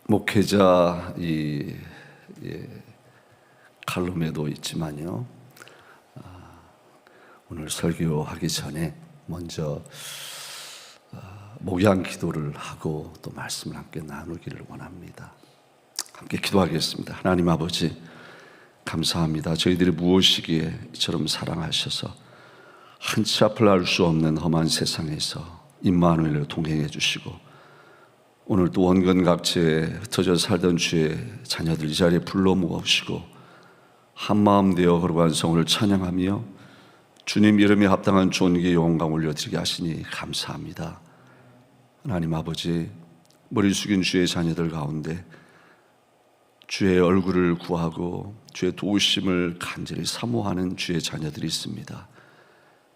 목회자 칼럼에도 있지만요. 오늘 설교하기 전에 먼저 목양 기도를 하고 또 말씀을 함께 나누기를 원합니다. 함께 기도하겠습니다. 하나님 아버지, 감사합니다. 저희들이 무엇이기에 이처럼 사랑하셔서 한치 앞을 알 수 없는 험한 세상에서 임마누엘로 동행해 주시고, 오늘 또 원근각지에 흩어져 살던 주의 자녀들 이 자리에 불러 모으시고 한마음 되어 거룩한 성을 찬양하며 주님 이름에 합당한 존귀 영광 올려드리게 하시니 감사합니다. 하나님 아버지, 머리 숙인 주의 자녀들 가운데 주의 얼굴을 구하고 주의 도우심을 간절히 사모하는 주의 자녀들이 있습니다.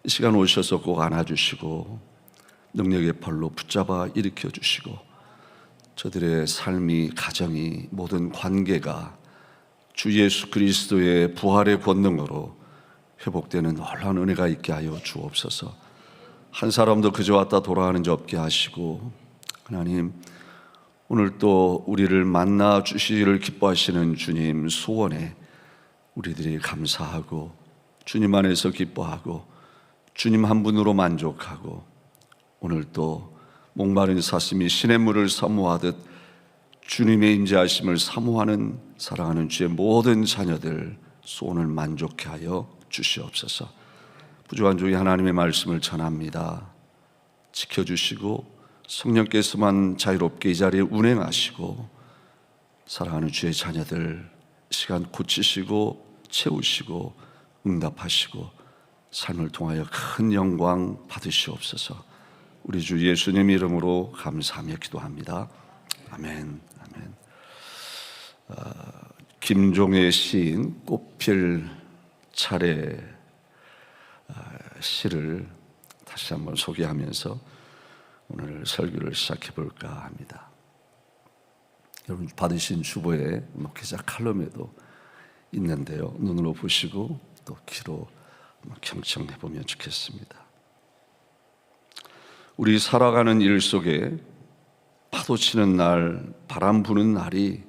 이 시간 오셔서 꼭 안아주시고 능력의 팔로 붙잡아 일으켜 주시고, 저들의 삶이, 가정이, 모든 관계가 주 예수 그리스도의 부활의 권능으로 회복되는 놀라운 은혜가 있게 하여 주옵소서. 한 사람도 그저 왔다 돌아가는 자 없게 하시고, 하나님, 오늘 또 우리를 만나 주시기를 기뻐하시는 주님 소원에 우리들이 감사하고 주님 안에서 기뻐하고 주님 한 분으로 만족하고, 오늘 또 목마른 사슴이 시냇물을 사모하듯 주님의 임재하심을 사모하는 사랑하는 주의 모든 자녀들 소원을 만족케 하여 주시옵소서. 부족한 종이 하나님의 말씀을 전합니다. 지켜주시고 성령께서만 자유롭게 이 자리에 운행하시고, 사랑하는 주의 자녀들 시간 고치시고 채우시고 응답하시고 삶을 통하여 큰 영광 받으시옵소서. 우리 주 예수님 이름으로 감사하며 기도합니다. 아멘. 아멘. 김종의 시인 꽃필 차례 시를 다시 한번 소개하면서 오늘 설교를 시작해 볼까 합니다. 여러분 받으신 주보에 목회자 칼럼에도 있는데요, 눈으로 보시고 또 귀로 경청해 보면 좋겠습니다. 우리 살아가는 일 속에 파도 치는 날, 바람 부는 날이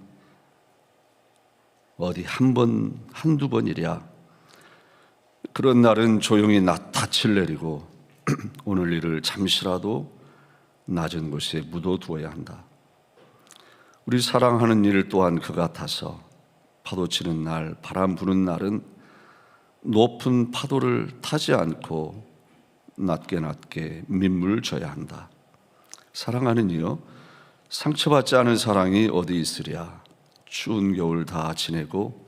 어디 한두 번이랴. 그런 날은 조용히 낯을 내리고 오늘 일을 잠시라도 낮은 곳에 묻어두어야 한다. 우리 사랑하는 일 또한 그 같아서 파도 치는 날, 바람 부는 날은 높은 파도를 타지 않고 낮게 밑물 져야 한다. 사랑하는 이여, 상처받지 않은 사랑이 어디 있으랴. 추운 겨울 다 지내고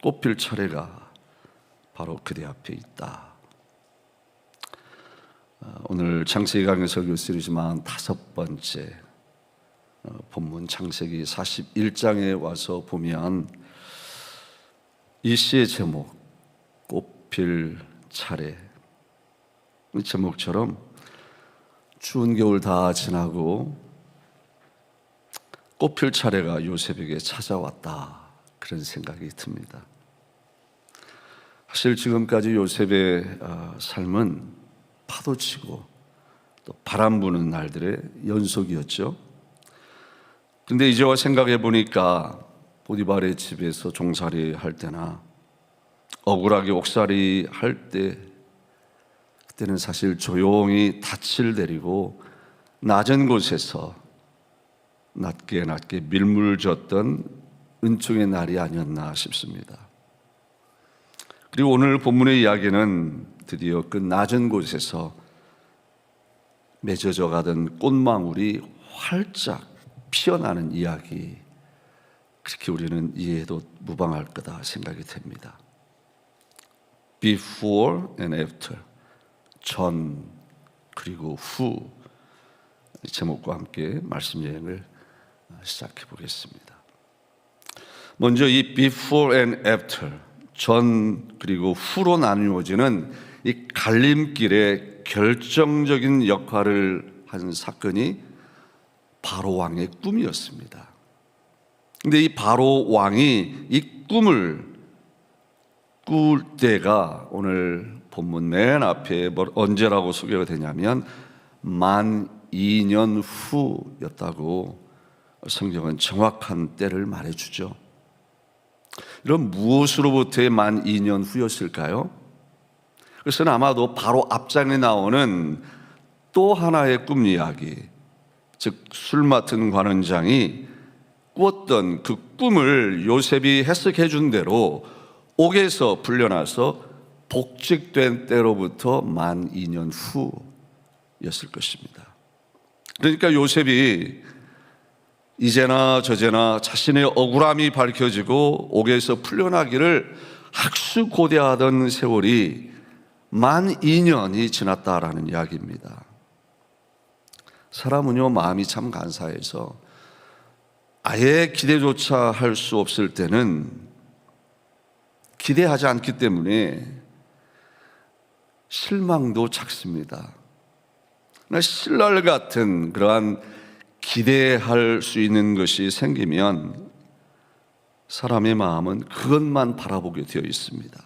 꽃필 차례가 바로 그대 앞에 있다. 오늘 창세기 강의 설교 시리즈만 5번째 본문 창세기 41장에 와서 보면 이 시의 제목 꽃필 차례, 이 제목처럼 추운 겨울 다 지나고 꽃필 차례가 요셉에게 찾아왔다, 그런 생각이 듭니다. 사실 지금까지 요셉의 삶은 파도치고 또 바람 부는 날들의 연속이었죠. 근데 이제 와 생각해 보니까 보디발의 집에서 종살이 할 때나 억울하게 옥살이 할 때, 그때는 사실 조용히 닻을 내리고 낮은 곳에서 낮게 밀물 졌던 은총의 날이 아니었나 싶습니다. 그리고 오늘 본문의 이야기는 드디어 그 낮은 곳에서 맺어져 가던 꽃망울이 활짝 피어나는 이야기, 그렇게 우리는 이해해도 무방할 거다 생각이 됩니다. Before and after, 전 그리고 후, 제목과 함께 말씀 여행을 시작해 보겠습니다. 먼저 이 before and after, 전 그리고 후로 나누어지는 이 갈림길에 결정적인 역할을 한 사건이 바로 왕의 꿈이었습니다. 근데 이 바로 왕이 이 꿈을 꿀 때가 오늘 본문 맨 앞에 언제라고 소개가 되냐면 만 2년 후였다고 성경은 정확한 때를 말해주죠. 이런 무엇으로부터의 만 2년 후였을까요? 그것은 아마도 바로 앞장에 나오는 또 하나의 꿈 이야기, 즉 술 맡은 관원장이 꾸었던 그 꿈을 요셉이 해석해 준 대로 옥에서 풀려나서 복직된 때로부터 만 2년 후였을 것입니다. 그러니까 요셉이 이제나 저제나 자신의 억울함이 밝혀지고 옥에서 풀려나기를 학수고대하던 세월이 만 2년이 지났다라는 이야기입니다. 사람은요, 마음이 참 간사해서 아예 기대조차 할 수 없을 때는 기대하지 않기 때문에 실망도 작습니다. 신랄 같은 그러한 기대할 수 있는 것이 생기면 사람의 마음은 그것만 바라보게 되어 있습니다.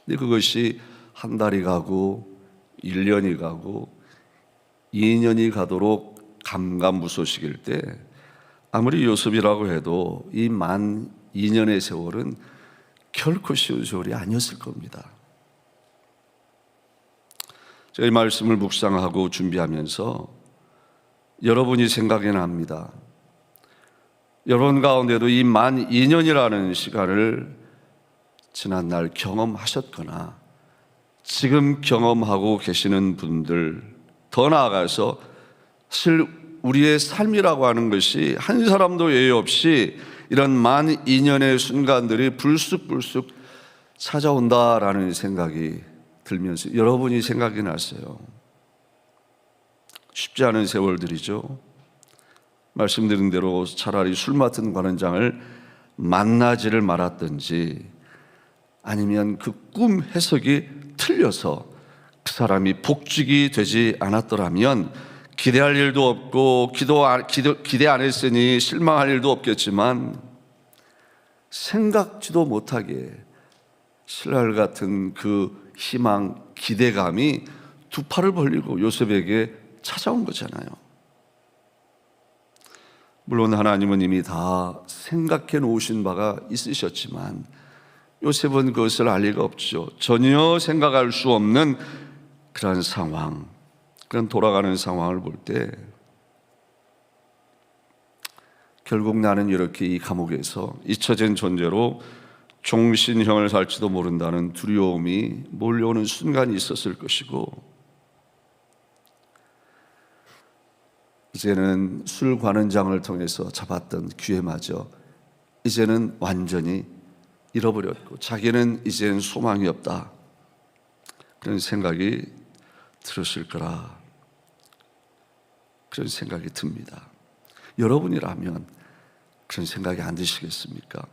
근데 그것이 한 달이 가고 1년이 가고 2년이 가도록 감감무소식일 때 아무리 요셉이라고 해도 이 만 2년의 세월은 결코 쉬운 세월이 아니었을 겁니다. 제가 이 말씀을 묵상하고 준비하면서 여러분이 생각이 납니다. 여러분 가운데도 이 만 2년이라는 시간을 지난날 경험하셨거나 지금 경험하고 계시는 분들, 더 나아가서 사실 우리의 삶이라고 하는 것이 한 사람도 예외 없이 이런 만 2년의 순간들이 불쑥불쑥 찾아온다라는 생각이 들면서 여러분이 생각이 났어요. 쉽지 않은 세월들이죠. 말씀드린 대로 차라리 술 맡은 관원장을 만나지를 말았든지 아니면 그 꿈 해석이 틀려서 그 사람이 복직이 되지 않았더라면 기대할 일도 없고 기대 안 했으니 실망할 일도 없겠지만 생각지도 못하게 신랄 같은 그 희망, 기대감이 두 팔을 벌리고 요셉에게 찾아온 거잖아요. 물론 하나님은 이미 다 생각해 놓으신 바가 있으셨지만 요셉은 그것을 알 리가 없죠. 전혀 생각할 수 없는 그런 상황, 그런 돌아가는 상황을 볼 때 결국 나는 이렇게 이 감옥에서 잊혀진 존재로 종신형을 살지도 모른다는 두려움이 몰려오는 순간이 있었을 것이고, 이제는 술 관원장을 통해서 잡았던 기회마저 이제는 완전히 잃어버렸고 자기는 이제는 소망이 없다, 그런 생각이 들었을 거라, 그런 생각이 듭니다. 여러분이라면 그런 생각이 안 드시겠습니까?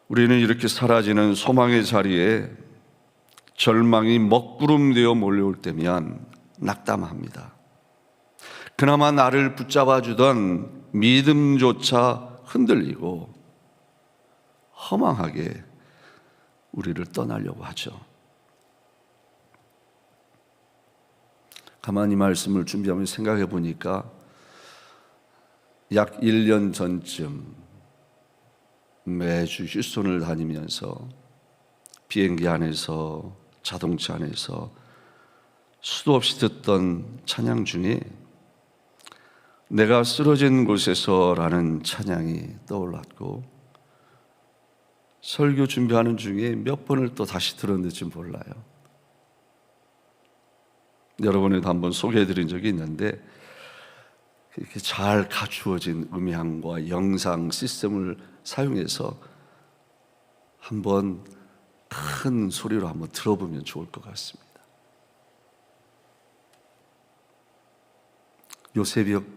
우리는 이렇게 사라지는 소망의 자리에 절망이 먹구름 되어 몰려올 때면 낙담합니다. 그나마 나를 붙잡아 주던 믿음조차 흔들리고 허망하게 우리를 떠나려고 하죠. 가만히 말씀을 준비하면서 생각해 보니까 약 1년 전쯤 매주 휴스턴을 다니면서 비행기 안에서 자동차 안에서 수도 없이 듣던 찬양 중에 내가 쓰러진 곳에서라는 찬양이 떠올랐고, 설교 준비하는 중에 몇 번을 또 다시 들었는지 몰라요. 여러분에도 한번 소개해드린 적이 있는데 이렇게 잘 갖추어진 음향과 영상 시스템을 사용해서 한번 큰 소리로 한번 들어보면 좋을 것 같습니다.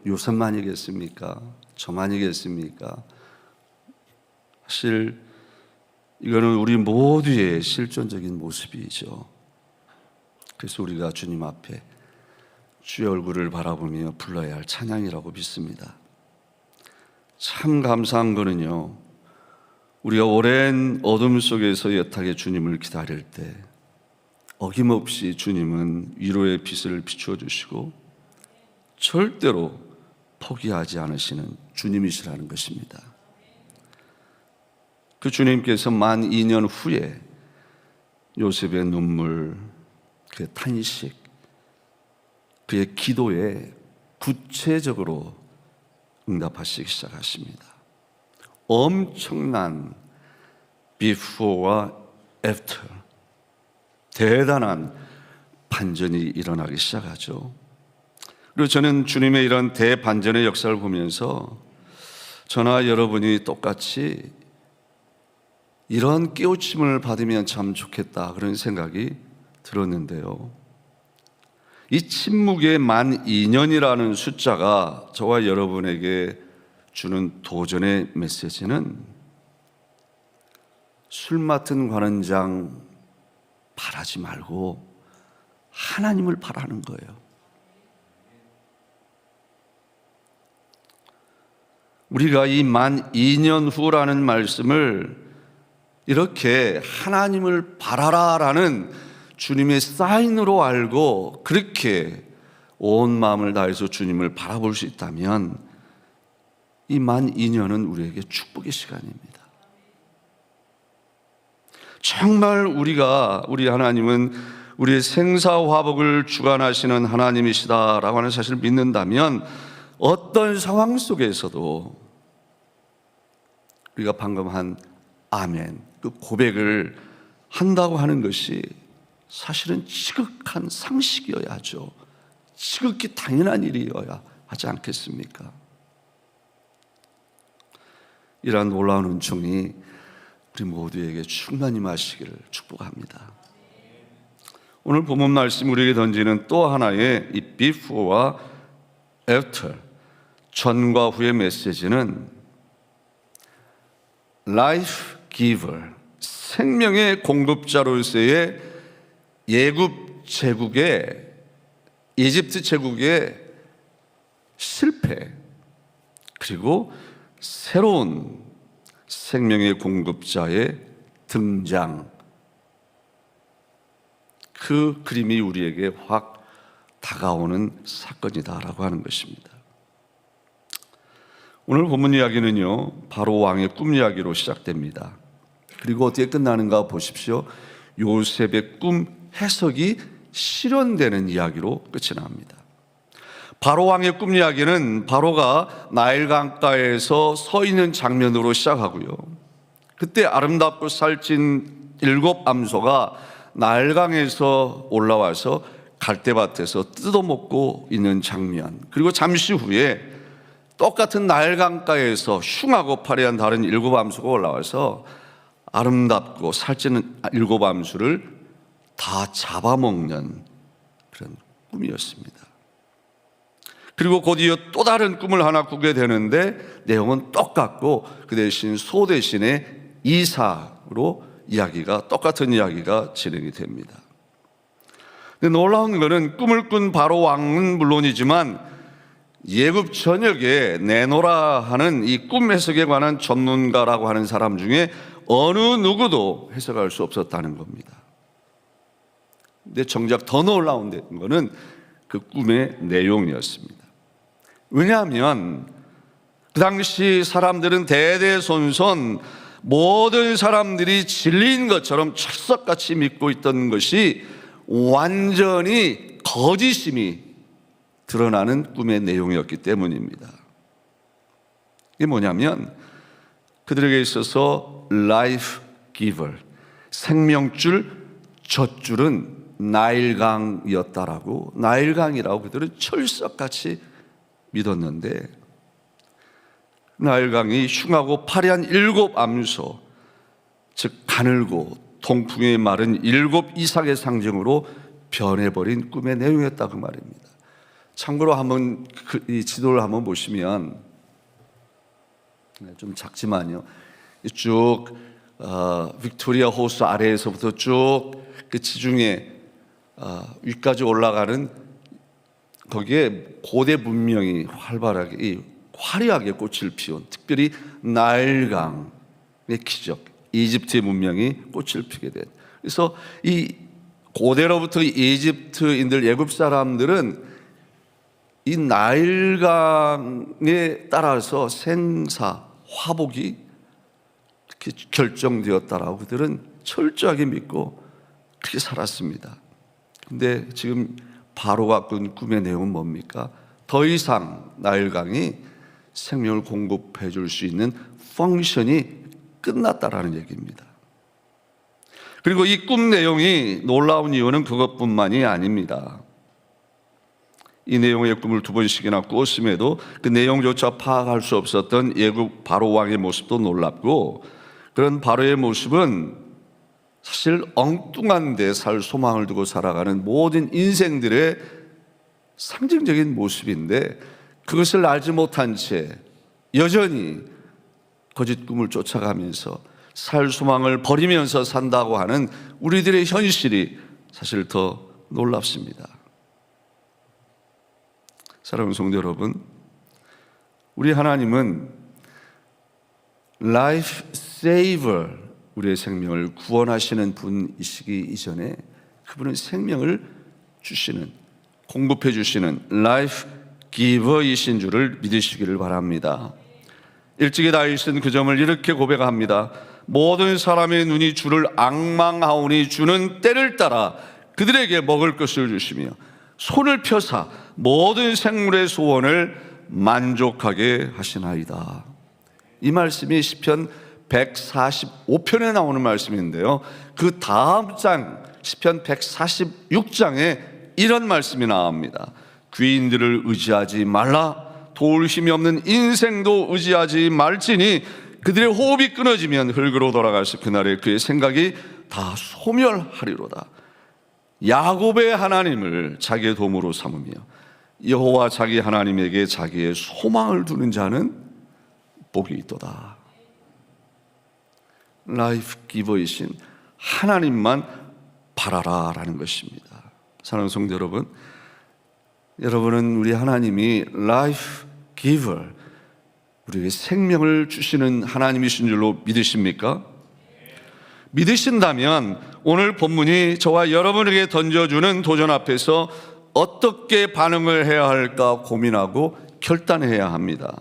요셉만이겠습니까? 저만이겠습니까? 사실 이거는 우리 모두의 실존적인 모습이죠. 그래서 우리가 주님 앞에 주의 얼굴을 바라보며 불러야 할 찬양이라고 믿습니다. 참 감사한 거는요, 우리가 오랜 어둠 속에서 애타게 주님을 기다릴 때 어김없이 주님은 위로의 빛을 비추어 주시고 절대로 포기하지 않으시는 주님이시라는 것입니다. 그 주님께서 만 2년 후에 요셉의 눈물, 그의 탄식, 그의 기도에 구체적으로 응답하시기 시작하십니다. 엄청난 before와 after, 대단한 반전이 일어나기 시작하죠. 그리고 저는 주님의 이런 대반전의 역사를 보면서 저나 여러분이 똑같이 이런 깨우침을 받으면 참 좋겠다, 그런 생각이 들었는데요. 이 침묵의 만 2년이라는 숫자가 저와 여러분에게 주는 도전의 메시지는 술 맡은 관원장 바라지 말고 하나님을 바라는 거예요. 우리가 이 만 2년 후라는 말씀을 이렇게 하나님을 바라라라는 주님의 사인으로 알고 그렇게 온 마음을 다해서 주님을 바라볼 수 있다면 이 만 2년은 우리에게 축복의 시간입니다. 정말 우리 하나님은 우리의 생사화복을 주관하시는 하나님이시다라고 하는 사실을 믿는다면 어떤 상황 속에서도 우리가 방금 한 아멘, 그 고백을 한다고 하는 것이 사실은 지극한 상식이어야죠. 지극히 당연한 일이어야 하지 않겠습니까? 이러한 놀라운 은총이 우리 모두에게 충만히 임하시기를 축복합니다. 오늘 본문 말씀 우리에게 던지는 또 하나의 이 before와 after, 전과 후의 메시지는 life giver, 생명의 공급자로서의 예굽 제국의, 이집트 제국의 실패, 그리고 새로운 생명의 공급자의 등장, 그 그림이 우리에게 확 다가오는 사건이다라고 하는 것입니다. 오늘 본문 이야기는요, 바로 왕의 꿈 이야기로 시작됩니다. 그리고 어떻게 끝나는가 보십시오. 요셉의 꿈 해석이 실현되는 이야기로 끝이 납니다. 바로 왕의 꿈 이야기는 바로가 나일 강가에서 서 있는 장면으로 시작하고요. 그때 아름답고 살찐 7 암소가 나일강에서 올라와서 갈대밭에서 뜯어먹고 있는 장면, 그리고 잠시 후에 똑같은 나일강가에서 흉하고 파리한 다른 7 암소가 올라와서 아름답고 살찌는 7 암소를 다 잡아먹는 그런 꿈이었습니다. 그리고 곧이어 또 다른 꿈을 하나 꾸게 되는데 내용은 똑같고 그 대신 소 대신에 이삭으로 똑같은 이야기가 진행이 됩니다. 근데 놀라운 것은 꿈을 꾼 바로 왕은 물론이지만 예굽 전역에 내노라 하는 이 꿈 해석에 관한 전문가라고 하는 사람 중에 어느 누구도 해석할 수 없었다는 겁니다. 근데 정작 더 놀라운 것은 그 꿈의 내용이었습니다. 왜냐하면 그 당시 사람들은 대대손손 모든 사람들이 진리인 것처럼 철석같이 믿고 있던 것이 완전히 거짓임이 드러나는 꿈의 내용이었기 때문입니다. 이게 뭐냐면 그들에게 있어서 life giver, 생명줄, 젖줄은 나일강이었다라고, 나일강이라고 그들은 철석같이 믿었는데 나일강이 흉하고 파리한 7 암소, 즉 가늘고 통풍에 마른 7 이삭의 상징으로 변해버린 꿈의 내용이었다 그 말입니다. 참고로 한번 이 지도를 한번 보시면 좀 작지만요, 쭉 빅토리아 호수 아래에서부터 쭉 그 지중해 위까지 올라가는 거기에 고대 문명이 활발하게 화려하게 꽃을 피운, 특별히 나일강의 기적, 이집트의 문명이 꽃을 피게 된, 그래서 이 고대로부터 이집트인들, 애굽 사람들은 이 나일강에 따라서 생사, 화복이 이렇게 결정되었다라고 그들은 철저하게 믿고 그렇게 살았습니다. 근데 지금 바로가 꾼 꿈의 내용은 뭡니까? 더 이상 나일강이 생명을 공급해 줄 수 있는 펑션이 끝났다라는 얘기입니다. 그리고 이 꿈 내용이 놀라운 이유는 그것뿐만이 아닙니다. 이 내용의 꿈을 2번씩이나 꾸었음에도 그 내용조차 파악할 수 없었던 애굽 바로 왕의 모습도 놀랍고, 그런 바로의 모습은 사실 엉뚱한 데 살 소망을 두고 살아가는 모든 인생들의 상징적인 모습인데, 그것을 알지 못한 채 여전히 거짓 꿈을 쫓아가면서 살 소망을 버리면서 산다고 하는 우리들의 현실이 사실 더 놀랍습니다. 사랑하는 성도 여러분, 우리 하나님은 라이프 세이버, 우리의 생명을 구원하시는 분이시기 이전에 그분은 생명을 주시는, 공급해 주시는 라이프 기버이신 줄을 믿으시기를 바랍니다. 일찍이 다윗은 그 점을 이렇게 고백합니다. 모든 사람의 눈이 주를 앙망하오니 주는 때를 따라 그들에게 먹을 것을 주시며 손을 펴사 모든 생물의 소원을 만족하게 하시나이다. 이 말씀이 시편 145편에 나오는 말씀인데요, 그 다음 장 시편 146장에 이런 말씀이 나옵니다. 귀인들을 의지하지 말라. 도울 힘이 없는 인생도 의지하지 말지니 그들의 호흡이 끊어지면 흙으로 돌아가서 그날에 그의 생각이 다 소멸하리로다. 야곱의 하나님을 자기의 도움으로 삼으며 여호와 자기 하나님에게 자기의 소망을 두는 자는 복이 있도다. 라이프 기버이신 하나님만 바라라라는 것입니다. 사랑하는 성도 여러분, 여러분은 우리 하나님이 라이프 기버, 우리에게 생명을 주시는 하나님이신 줄로 믿으십니까? 믿으신다면 오늘 본문이 저와 여러분에게 던져주는 도전 앞에서 어떻게 반응을 해야 할까 고민하고 결단해야 합니다.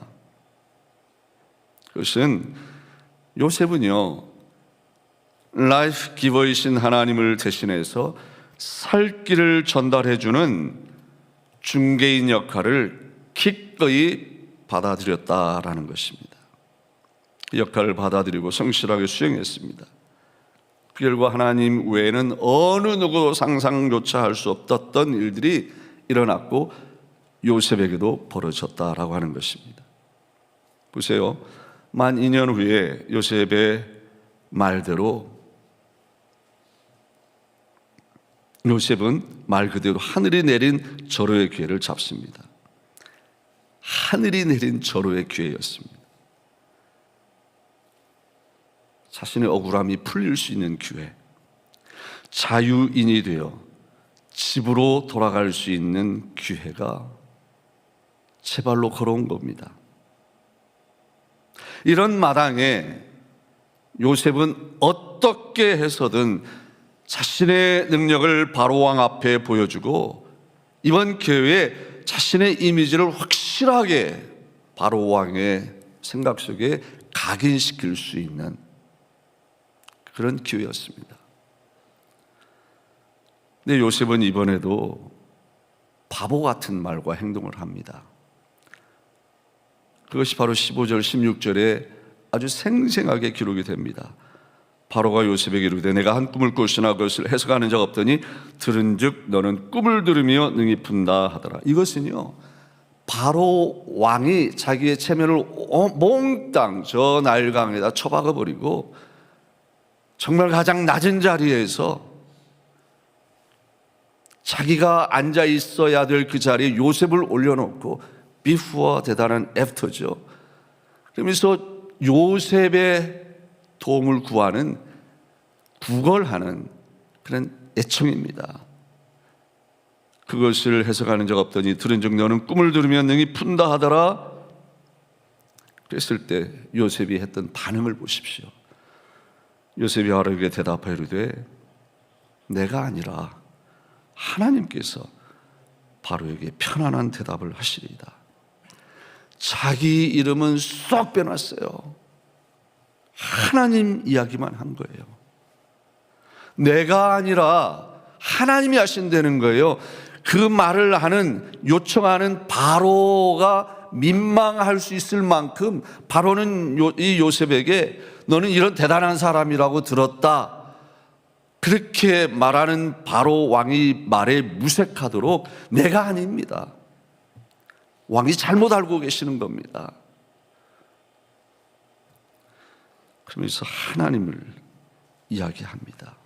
그것은 요셉은요, 라이프 기버이신 하나님을 대신해서 살 길을 전달해주는 중개인 역할을 기꺼이 받아들였다라는 것입니다. 그 역할을 받아들이고 성실하게 수행했습니다. 그 결과 하나님 외에는 어느 누구도 상상조차 할 수 없었던 일들이 일어났고 요셉에게도 벌어졌다라고 하는 것입니다. 보세요. 만 2년 후에 요셉의 말대로 요셉은 말 그대로 하늘이 내린 절호의 기회를 잡습니다. 하늘이 내린 절호의 기회였습니다. 자신의 억울함이 풀릴 수 있는 기회, 자유인이 되어 집으로 돌아갈 수 있는 기회가 제 발로 걸어온 겁니다. 이런 마당에 요셉은 어떻게 해서든 자신의 능력을 바로왕 앞에 보여주고 이번 기회에 자신의 이미지를 확실하게 바로왕의 생각 속에 각인시킬 수 있는 그런 기회였습니다. 근데 요셉은 이번에도 바보 같은 말과 행동을 합니다. 그것이 바로 15절, 16절에 아주 생생하게 기록이 됩니다. 바로가 요셉에게 이르되 내가 한 꿈을 꿨으나 그것을 해석하는 자가 없더니 들은즉 너는 꿈을 들으며 능히 푼다 하더라. 이것은요, 바로 왕이 자기의 체면을 몽땅 저 나일강에다 처박아 버리고 정말 가장 낮은 자리에서 자기가 앉아 있어야 될 그 자리에 요셉을 올려놓고 비포와 대단한 애프터죠. 그러면서 요셉의 도움을 구하는, 구걸하는 그런 애청입니다. 그것을 해석하는 자가 없더니 들은즉 너는 꿈을 들으면 능히 푼다 하더라. 그랬을 때 요셉이 했던 반응을 보십시오. 요셉이 바로에게 대답하여 이르되 내가 아니라 하나님께서 바로에게 편안한 대답을 하시리이다. 자기 이름은 쏙 빼놨어요. 하나님 이야기만 한 거예요. 내가 아니라 하나님이 하신다는 거예요. 그 말을 하는, 요청하는 바로가 민망할 수 있을 만큼 바로는 이 요셉에게 너는 이런 대단한 사람이라고 들었다, 그렇게 말하는 바로 왕이 말에 무색하도록 내가 아닙니다. 왕이 잘못 알고 계시는 겁니다. 그러면서 하나님을 이야기합니다.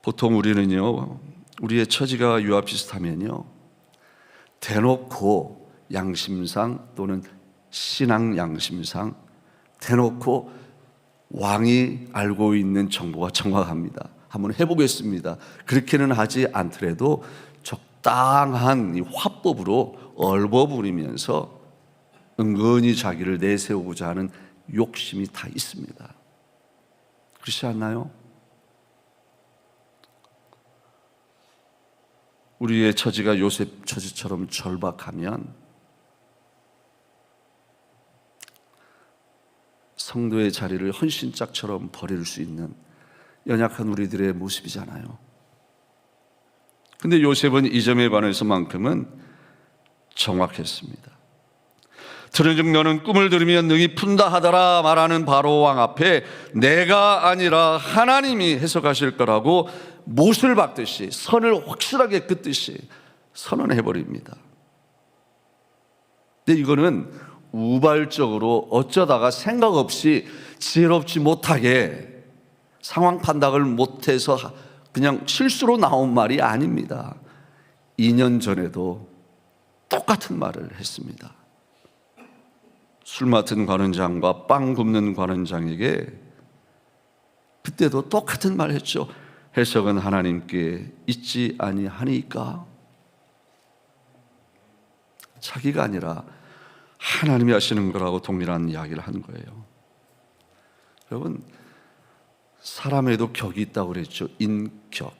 보통 우리는요, 우리의 처지가 유아 비슷하면요, 대놓고 양심상 또는 신앙 양심상 대놓고 왕이 알고 있는 정보가 정확합니다. 한번 해보겠습니다. 그렇게는 하지 않더라도 적당한 이 화법으로 얼버무리면서 은근히 자기를 내세우고자 하는 욕심이 다 있습니다. 그렇지 않나요? 우리의 처지가 요셉 처지처럼 절박하면 성도의 자리를 헌신짝처럼 버릴 수 있는 연약한 우리들의 모습이잖아요. 근데 요셉은 이 점에 관해서만큼은 정확했습니다. 들은즉 너는 꿈을 들으며 능히 푼다 하더라 말하는 바로 왕 앞에 내가 아니라 하나님이 해석하실 거라고 못을 박듯이, 선을 확실하게 긋듯이 선언해버립니다. 근데 이거는 우발적으로 어쩌다가 생각 없이 지혜롭지 못하게 상황 판단을 못해서 그냥 실수로 나온 말이 아닙니다. 2년 전에도 똑같은 말을 했습니다. 술 맡은 관원장과 빵 굽는 관원장에게 그때도 똑같은 말 했죠. 해석은 하나님께 있지 아니하니까. 자기가 아니라 하나님이 하시는 거라고 동일한 이야기를 하는 거예요. 여러분, 사람에도 격이 있다고 그랬죠. 인격,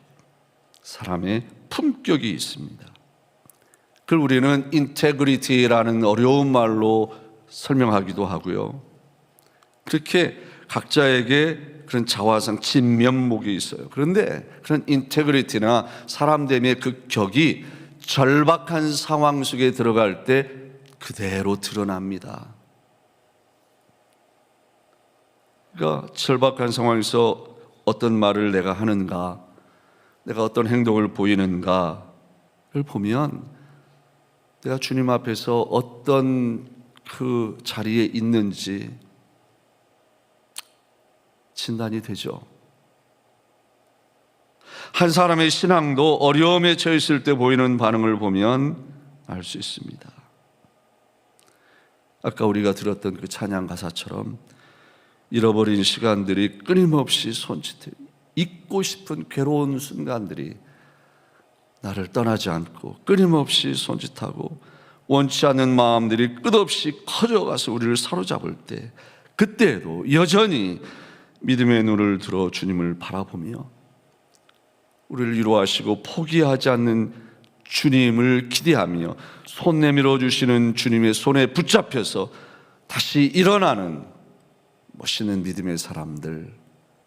사람의 품격이 있습니다. 그걸 우리는 인테그리티라는 어려운 말로 설명하기도 하고요. 그렇게 각자에게 그런 자화상, 진면목이 있어요. 그런데 그런 인테그리티나 사람됨의 그 격이 절박한 상황 속에 들어갈 때 그대로 드러납니다. 그러니까 절박한 상황에서 어떤 말을 내가 하는가, 내가 어떤 행동을 보이는가를 보면 내가 주님 앞에서 어떤 그 자리에 있는지 진단이 되죠. 한 사람의 신앙도 어려움에 처했을 때 보이는 반응을 보면 알 수 있습니다. 아까 우리가 들었던 그 찬양 가사처럼 잃어버린 시간들이 끊임없이 손짓해, 잊고 싶은 괴로운 순간들이 나를 떠나지 않고 끊임없이 손짓하고 원치 않는 마음들이 끝없이 커져가서 우리를 사로잡을 때, 그때에도 여전히 믿음의 눈을 들어 주님을 바라보며 우리를 위로하시고 포기하지 않는 주님을 기대하며 손 내밀어 주시는 주님의 손에 붙잡혀서 다시 일어나는 멋있는 믿음의 사람들,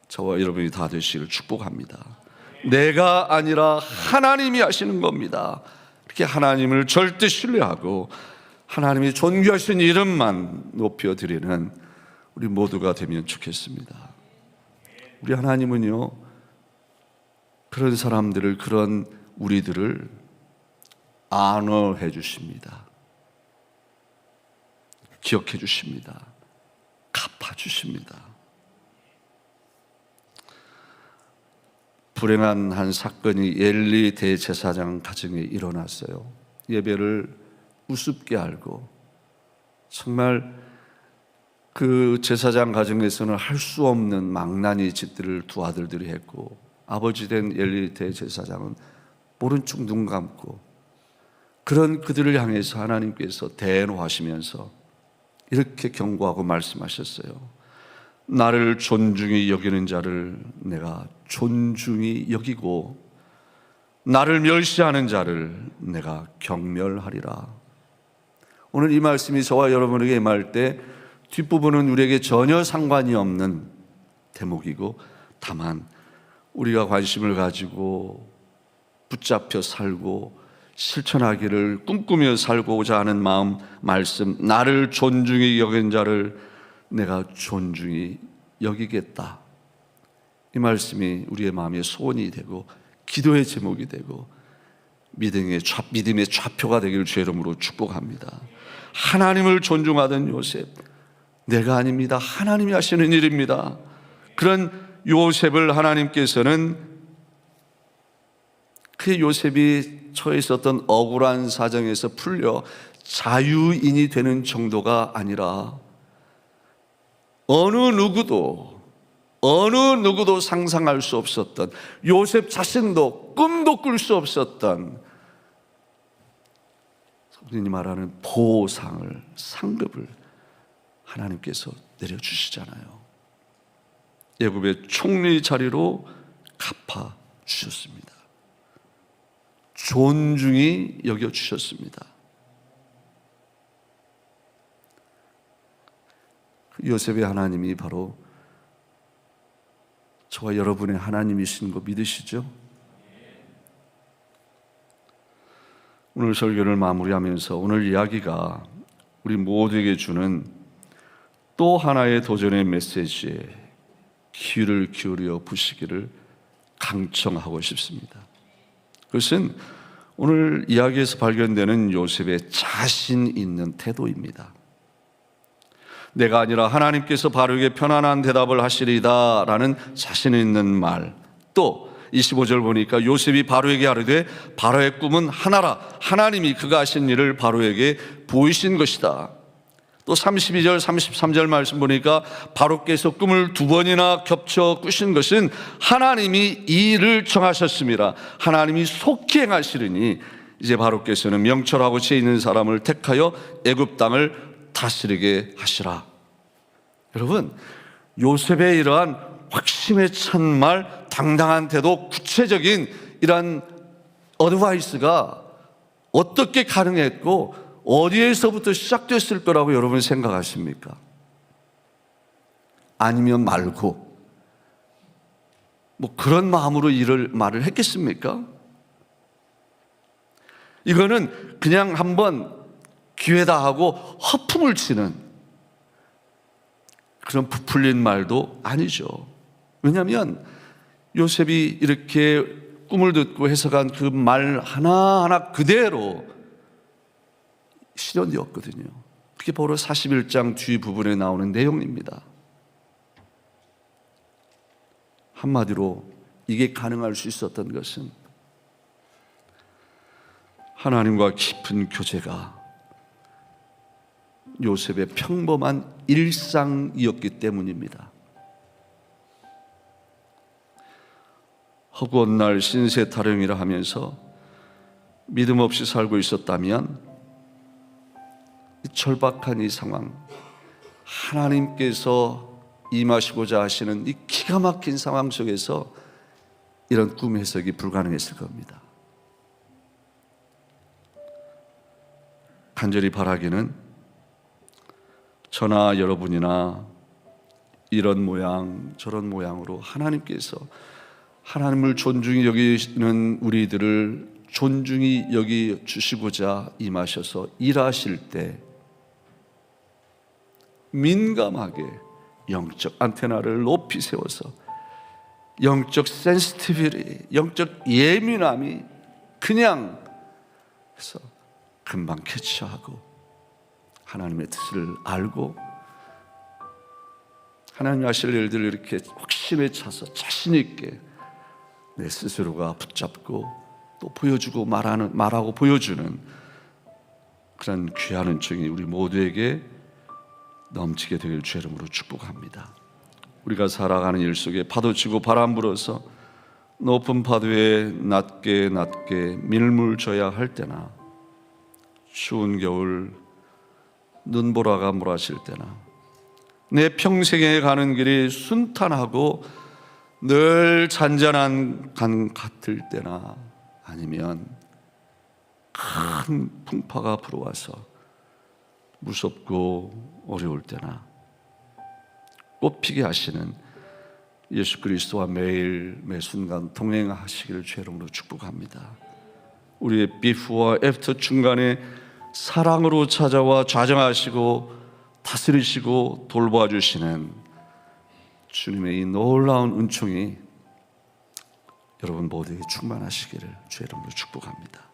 저와 여러분이 다 되시기를 축복합니다. 내가 아니라 하나님이 하시는 겁니다. 이렇게 하나님을 절대 신뢰하고 하나님이 존귀하신 이름만 높여드리는 우리 모두가 되면 좋겠습니다. 우리 하나님은요, 그런 사람들을, 그런 우리들을 안어해 주십니다. 기억해 주십니다. 갚아 주십니다. 불행한 한 사건이 엘리 대제사장 가정에 일어났어요. 예배를 우습게 알고 정말 그 제사장 가정에서는 할 수 없는 망나니 짓들을 두 아들들이 했고, 아버지 된 엘리 대제사장은 모른 척 눈 감고, 그런 그들을 향해서 하나님께서 대노하시면서 이렇게 경고하고 말씀하셨어요. 나를 존중히 여기는 자를 내가 존중히 여기고 나를 멸시하는 자를 내가 경멸하리라. 오늘 이 말씀이 저와 여러분에게 임할 때 뒷부분은 우리에게 전혀 상관이 없는 대목이고, 다만 우리가 관심을 가지고 붙잡혀 살고 실천하기를 꿈꾸며 살고자 하는 마음, 말씀, 나를 존중히 여긴 자를 내가 존중히 여기겠다. 이 말씀이 우리의 마음의 소원이 되고 기도의 제목이 되고 믿음의 좌표가 되기를 주의 이름으로 축복합니다. 하나님을 존중하던 요셉, 내가 아닙니다. 하나님이 하시는 일입니다. 그런 요셉을 하나님께서는 그 요셉이 처해 있었던 억울한 사정에서 풀려 자유인이 되는 정도가 아니라 어느 누구도 상상할 수 없었던, 요셉 자신도 꿈도 꿀 수 없었던 성경이 말하는 보상을, 상급을 하나님께서 내려주시잖아요. 애굽의 총리 자리로 갚아 주셨습니다. 존중히 여겨주셨습니다. 요셉의 하나님이 바로 저와 여러분의 하나님이신 거 믿으시죠? 오늘 설교를 마무리하면서 오늘 이야기가 우리 모두에게 주는 또 하나의 도전의 메시지에 귀를 기울여 보시기를 강청하고 싶습니다. 그것은 오늘 이야기에서 발견되는 요셉의 자신 있는 태도입니다. 내가 아니라 하나님께서 바로에게 편안한 대답을 하시리다 라는 자신 있는 말, 또 25절 보니까 요셉이 바로에게 아뢰되 바로의 꿈은 하나라, 하나님이 그가 하신 일을 바로에게 보이신 것이다. 또 32절 33절 말씀 보니까 바로께서 꿈을 2번이나 겹쳐 꾸신 것은 하나님이 이 일을 정하셨습니다. 하나님이 속히 행하시리니 이제 바로께서는 명철하고 지혜 있는 사람을 택하여 애굽 땅을 다스리게 하시라. 여러분, 요셉의 이러한 확신에 찬 말, 당당한 태도, 구체적인 이러한 어드바이스가 어떻게 가능했고 어디에서부터 시작됐을 거라고 여러분 생각하십니까? 아니면 말고 뭐 그런 마음으로 말을 했겠습니까? 이거는 그냥 한번 기회다 하고 허풍을 치는 그런 부풀린 말도 아니죠. 왜냐하면 요셉이 이렇게 꿈을 듣고 해석한 그 말 하나하나 그대로 실현되었거든요. 그게 바로 41장 뒤 부분에 나오는 내용입니다. 한마디로 이게 가능할 수 있었던 것은 하나님과 깊은 교제가 요셉의 평범한 일상이었기 때문입니다. 허구한 날 신세 타령이라 하면서 믿음 없이 살고 있었다면 이 절박한 이 상황, 하나님께서 임하시고자 하시는 이 기가 막힌 상황 속에서 이런 꿈 해석이 불가능했을 겁니다. 간절히 바라기는 저나 여러분이나 이런 모양 저런 모양으로 하나님께서 하나님을 존중히 여기는 우리들을 존중히 여기 주시고자 임하셔서 일하실 때 민감하게 영적 안테나를 높이 세워서 영적 센시티비티, 영적 예민함이 그냥 해서 금방 캐치하고 하나님의 뜻을 알고 하나님 하실 일들을 이렇게 확신에 차서 자신 있게 내 스스로가 붙잡고 또 보여주고 말하고 보여주는 그런 귀한 은총이 우리 모두에게 넘치게 되길 주의 이름으로 축복합니다. 우리가 살아가는 일 속에 파도치고 바람 불어서 높은 파도에 낮게 밀물져야 할 때나 추운 겨울 눈보라가 몰아칠 때나 내 평생에 가는 길이 순탄하고 늘 잔잔한 강 같을 때나 아니면 큰 풍파가 불어와서 무섭고 어려울 때나 꽃피게 하시는 예수 그리스도와 매일 매 순간 동행하시기를 주의 이름으로 축복합니다. 우리의 비포와 애프터 중간에 사랑으로 찾아와 좌정하시고 다스리시고 돌봐주시는 주님의 이 놀라운 은총이 여러분 모두에게 충만하시기를 주의 이름으로 축복합니다.